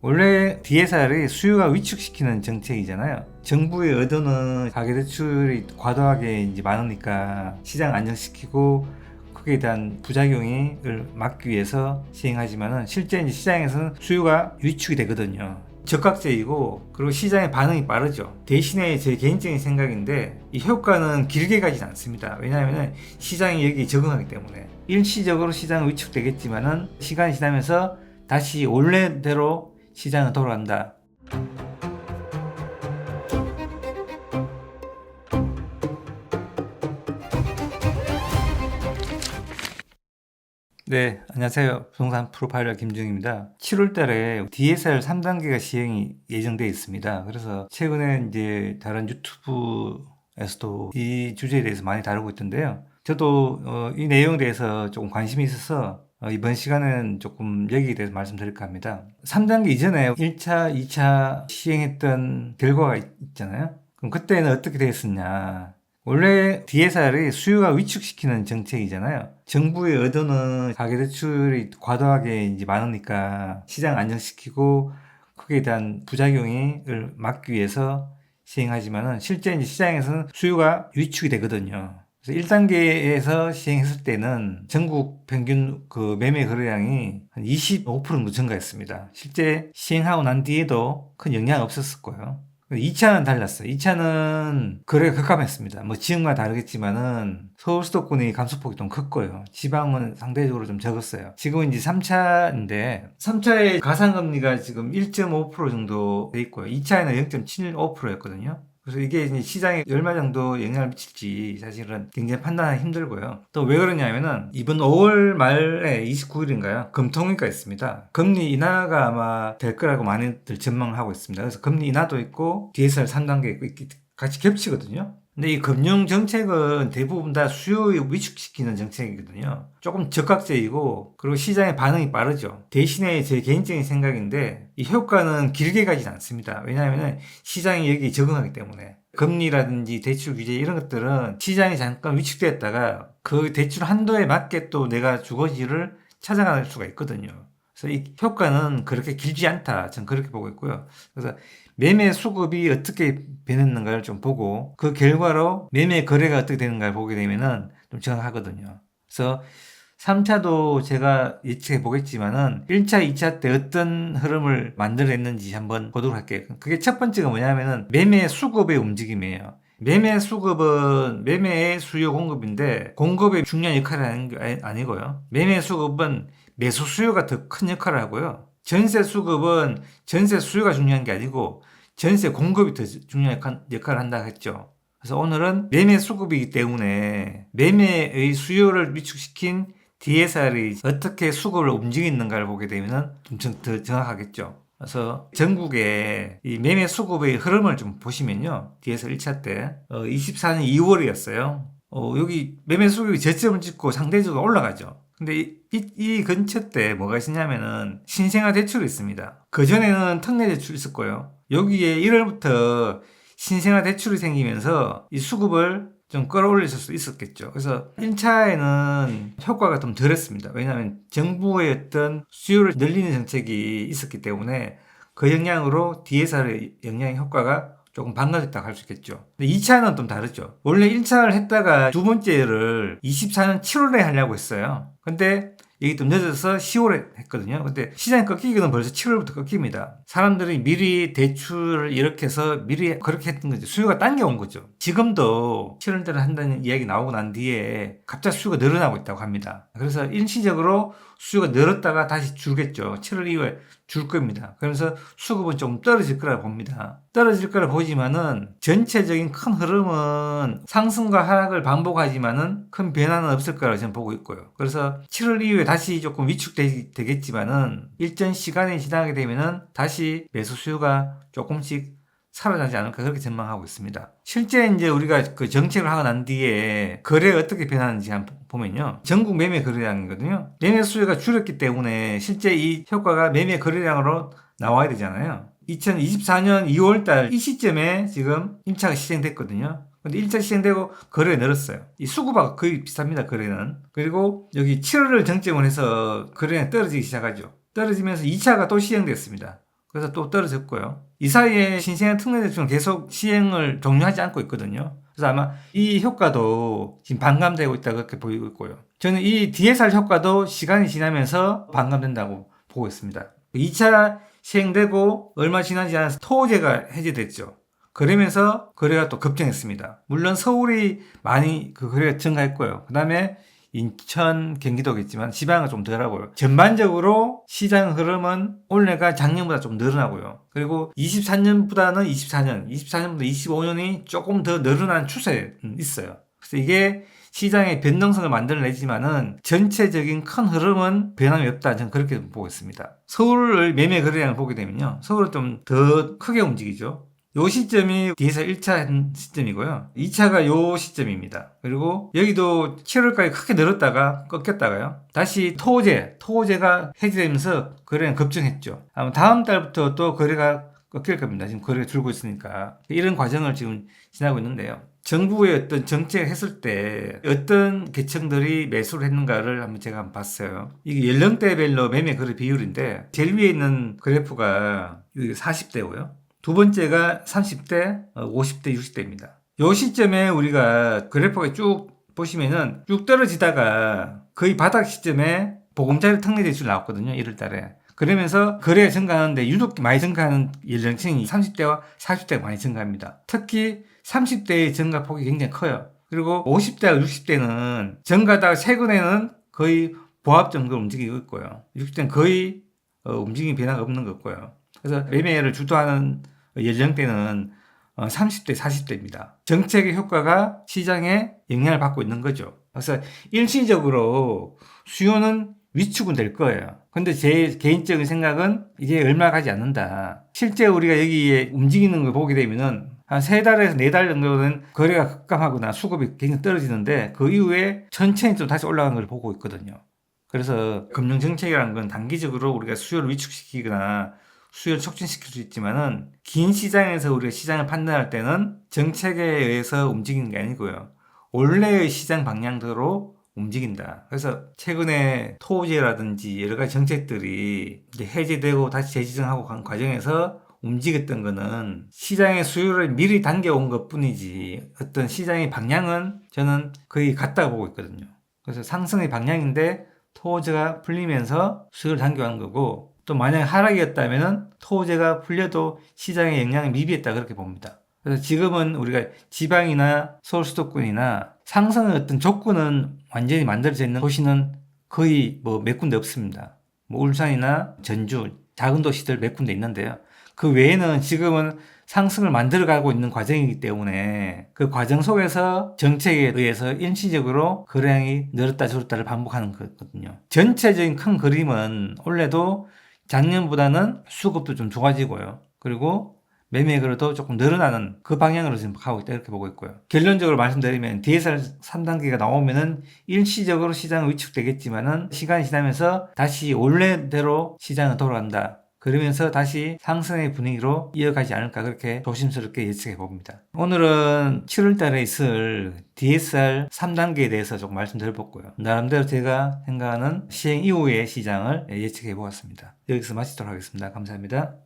원래 DSR이 수요가 위축시키는 정책이잖아요. 정부의 의도는 가계대출이 과도하게 이제 많으니까 시장 안정시키고 거기에 대한 부작용을 막기 위해서 시행하지만은 실제 이제 시장에서는 수요가 위축이 되거든요. 적극적이고 그리고 시장의 반응이 빠르죠. 대신에 제 개인적인 생각인데 이 효과는 길게 가진 않습니다. 왜냐하면 시장이 여기에 적응하기 때문에 일시적으로 시장은 위축되겠지만은 시간이 지나면서 다시 원래대로 시장은 돌아간다. 네, 안녕하세요. 부동산 프로파일러 김중입니다. 7월 달에 DSR 3단계가 시행이 예정되어 있습니다. 그래서 최근에 이제 다른 유튜브에서도 이 주제에 대해서 많이 다루고 있던데요. 저도 이 내용에 대해서 조금 관심이 있어서 이번 시간은 조금 여기에 대해서 말씀드릴까 합니다. 3단계 이전에 1차, 2차 시행했던 결과가 있잖아요. 그럼 그때는 어떻게 됐었냐? 원래 DSR이 수요가 위축시키는 정책이잖아요. 정부의 의도는 가계대출이 과도하게 이제 많으니까 시장 안정시키고 거기에 대한 부작용을 막기 위해서 시행하지만은 실제 이제 시장에서는 수요가 위축이 되거든요. 그래서 1단계에서 시행했을 때는 전국 평균 그 매매 거래량이 한 25% 정도 증가했습니다. 실제 시행하고 난 뒤에도 큰 영향이 없었을 거예요. 2차는 달랐어요. 2차는 거래가 급감했습니다. 뭐 지역마다 다르겠지만은 서울 수도권이 감소폭이 좀 컸고요. 지방은 상대적으로 좀 적었어요. 지금은 이제 3차인데 3차의 가상금리가 지금 1.5% 정도 돼 있고요. 2차에는 0.75%였거든요. 그래서 이게 이제 시장에 얼마 정도 영향을 미칠지 사실은 굉장히 판단하기 힘들고요. 또 왜 그러냐면은 이번 5월 말에 29일인가요? 금통위가 있습니다. 금리 인하가 아마 될 거라고 많이들 전망을 하고 있습니다. 그래서 금리 인하도 있고 DSR 3단계 같이 겹치거든요. 근데 이 금융 정책은 대부분 다 수요를 위축시키는 정책이거든요. 조금 적극적이고 그리고 시장의 반응이 빠르죠. 대신에 제 개인적인 생각인데 이 효과는 길게 가진 않습니다. 왜냐하면 시장이 여기에 적응하기 때문에 금리라든지 대출 규제 이런 것들은 시장이 잠깐 위축되었다가 그 대출 한도에 맞게 또 내가 주거지를 찾아갈 수가 있거든요. 그래서 이 효과는 그렇게 길지 않다. 저는 그렇게 보고 있고요. 그래서 매매 수급이 어떻게 변했는가를 좀 보고 그 결과로 매매 거래가 어떻게 되는가를 보게 되면은 좀 정확하거든요. 그래서 3차도 제가 예측해 보겠지만은 1차, 2차 때 어떤 흐름을 만들어냈는지 한번 보도록 할게요. 그게 첫 번째가 뭐냐면은 매매 수급의 움직임이에요. 매매 수급은 매매의 수요 공급인데 공급의 중요한 역할을 하는 게 아니고요. 매매 수급은 매수 수요가 더 큰 역할을 하고요. 전세 수급은 전세 수요가 중요한 게 아니고 전세 공급이 더 중요한 역할을 한다고 했죠. 그래서 오늘은 매매 수급이기 때문에 매매의 수요를 위축시킨 DSR이 어떻게 수급을 움직이는가를 보게 되면 좀 더 정확하겠죠. 그래서 전국의 이 매매 수급의 흐름을 좀 보시면요. DSR 1차 때 24년 2월이었어요. 여기 매매 수급이 저점을 찍고 상대적으로 올라가죠. 근데 이 근처 때 뭐가 있었냐면은 신생아 대출이 있습니다. 그전에는 특례 대출이 있었고요. 여기에 1월부터 신생아 대출이 생기면서 이 수급을 좀 끌어올릴 수 있었겠죠. 그래서 1차에는 효과가 좀 덜했습니다. 왜냐하면 정부의 어떤 수요를 늘리는 정책이 있었기 때문에 그 영향으로 DSR의 영향 효과가 조금 반감됐다고 할 수 있겠죠. 근데 2차는 좀 다르죠. 원래 1차를 했다가 두 번째를 24년 7월에 하려고 했어요. 근데 이게 좀 늦어서 10월에 했거든요. 근데 시장이 꺾이기는 벌써 7월부터 꺾입니다. 사람들이 미리 대출을 이렇게 해서 미리 그렇게 했던 거죠. 수요가 당겨온 거죠. 지금도 7월달에 한다는 이야기 나오고 난 뒤에 갑자기 수요가 늘어나고 있다고 합니다. 그래서 일시적으로 수요가 늘었다가 다시 줄겠죠. 7월 이후에 줄 겁니다. 그러면서 수급은 좀 떨어질 거라 봅니다. 떨어질 거라 보지만은 전체적인 큰 흐름은 상승과 하락을 반복하지만은 큰 변화는 없을 거라고 저는 보고 있고요. 그래서 7월 이후에 다시 조금 위축되겠지만은 일정 시간이 지나게 되면은 다시 매수 수요가 조금씩 살아나지 않을까 그렇게 전망하고 있습니다. 실제 이제 우리가 그 정책을 하고 난 뒤에 거래가 어떻게 변하는지 한번 보면요. 전국 매매 거래량이거든요. 매매 수요가 줄었기 때문에 실제 이 효과가 매매 거래량으로 나와야 되잖아요. 2024년 2월달 이 시점에 지금 1차가 시행됐거든요. 근데 1차 시행되고 거래가 늘었어요. 이 수급하고 거의 비슷합니다. 거래는. 그리고 여기 7월을 정점으로 해서 거래가 떨어지기 시작하죠. 떨어지면서 2차가 또 시행됐습니다. 그래서 또 떨어졌고요. 이 사이에 신생아 특례대출은 계속 시행을 종료하지 않고 있거든요. 그래서 아마 이 효과도 지금 반감되고 있다 그렇게 보이고 있고요. 저는 이 DSR 효과도 시간이 지나면서 반감된다고 보고 있습니다. 2차 시행되고 얼마 지나지 않아서 토호제가 해제됐죠. 그러면서 거래가 또 급증했습니다. 물론 서울이 많이 그 거래가 증가했고요. 그 다음에 인천, 경기도겠지만 지방은 좀 덜하고요. 전반적으로 시장 흐름은 올해가 작년보다 좀 늘어나고요. 그리고 23년보다는 24년보다 25년이 조금 더 늘어난 추세에 있어요. 그래서 이게 시장의 변동성을 만들어내지만은 전체적인 큰 흐름은 변함이 없다. 저는 그렇게 보고 있습니다. 서울을 매매 거래량을 보게 되면요. 서울은 좀 더 크게 움직이죠. 요 시점이 DSR 1차 시점이고요. 2차가 요 시점입니다. 그리고 여기도 7월까지 크게 늘었다가 꺾였다가요. 다시 토호제가 해제되면서 거래는 급증했죠. 아마 다음 달부터 또 거래가 꺾일 겁니다. 지금 거래가 줄고 있으니까. 이런 과정을 지금 지나고 있는데요. 정부의 어떤 정책을 했을 때 어떤 계층들이 매수를 했는가를 한번 제가 한번 봤어요. 이게 연령대별로 매매 거래 비율인데 제일 위에 있는 그래프가 40대고요. 두 번째가 30대, 50대, 60대입니다. 요 시점에 우리가 그래프가 쭉 보시면은 쭉 떨어지다가 거의 바닥 시점에 보금자리 특례 대출 나왔거든요. 1월 달에. 그러면서 거래가 증가하는데 유독 많이 증가하는 연령층이 30대와 40대가 많이 증가합니다. 특히 30대의 증가폭이 굉장히 커요. 그리고 50대와 60대는 증가하다가 최근에는 거의 보합 정도로 움직이고 있고요. 60대는 거의 움직임 변화가 없는 것 같고요. 그래서 매매를 주도하는 연령대는 30대, 40대입니다. 정책의 효과가 시장에 영향을 받고 있는 거죠. 그래서 일시적으로 수요는 위축은 될 거예요. 근데 제 개인적인 생각은 이게 얼마 가지 않는다. 실제 우리가 여기에 움직이는 걸 보게 되면은 한 3달에서 4달 정도는 거래가 급감하거나 수급이 굉장히 떨어지는데 그 이후에 천천히 좀 다시 올라가는 걸 보고 있거든요. 그래서 금융정책이라는 건 단기적으로 우리가 수요를 위축시키거나 수요를 촉진시킬 수 있지만은 긴 시장에서 우리가 시장을 판단할 때는 정책에 의해서 움직이는 게 아니고요. 원래의 시장 방향대로 움직인다. 그래서 최근에 토지라든지 여러 가지 정책들이 이제 해제되고 다시 재지정하고 간 과정에서 움직였던 거는 시장의 수요를 미리 당겨온 것 뿐이지 어떤 시장의 방향은 저는 거의 같다고 보고 있거든요. 그래서 상승의 방향인데 토지가 풀리면서 수요를 당겨온 거고 또 만약 하락이었다면 토지가 풀려도 시장에 영향이 미비했다 그렇게 봅니다. 그래서 지금은 우리가 지방이나 서울 수도권이나 상승의 어떤 조건은 완전히 만들어져 있는 도시는 거의 몇 군데 없습니다. 울산이나 전주, 작은 도시들 몇 군데 있는데요. 그 외에는 지금은 상승을 만들어가고 있는 과정이기 때문에 그 과정 속에서 정책에 의해서 일시적으로 거래량이 늘었다 줄었다를 반복하는 거거든요. 전체적인 큰 그림은 원래도 작년보다는 수급도 좀 좋아지고요. 그리고 매매 거래도 조금 늘어나는 그 방향으로 지금 가고 있다 이렇게 보고 있고요. 결론적으로 말씀드리면 DSR 3단계가 나오면은 일시적으로 시장은 위축되겠지만은 시간이 지나면서 다시 원래대로 시장은 돌아간다. 그러면서 다시 상승의 분위기로 이어가지 않을까 그렇게 조심스럽게 예측해 봅니다. 오늘은 7월 달에 있을 DSR 3단계에 대해서 조금 말씀드려봤고요. 나름대로 제가 생각하는 시행 이후의 시장을 예측해 보았습니다. 여기서 마치도록 하겠습니다. 감사합니다.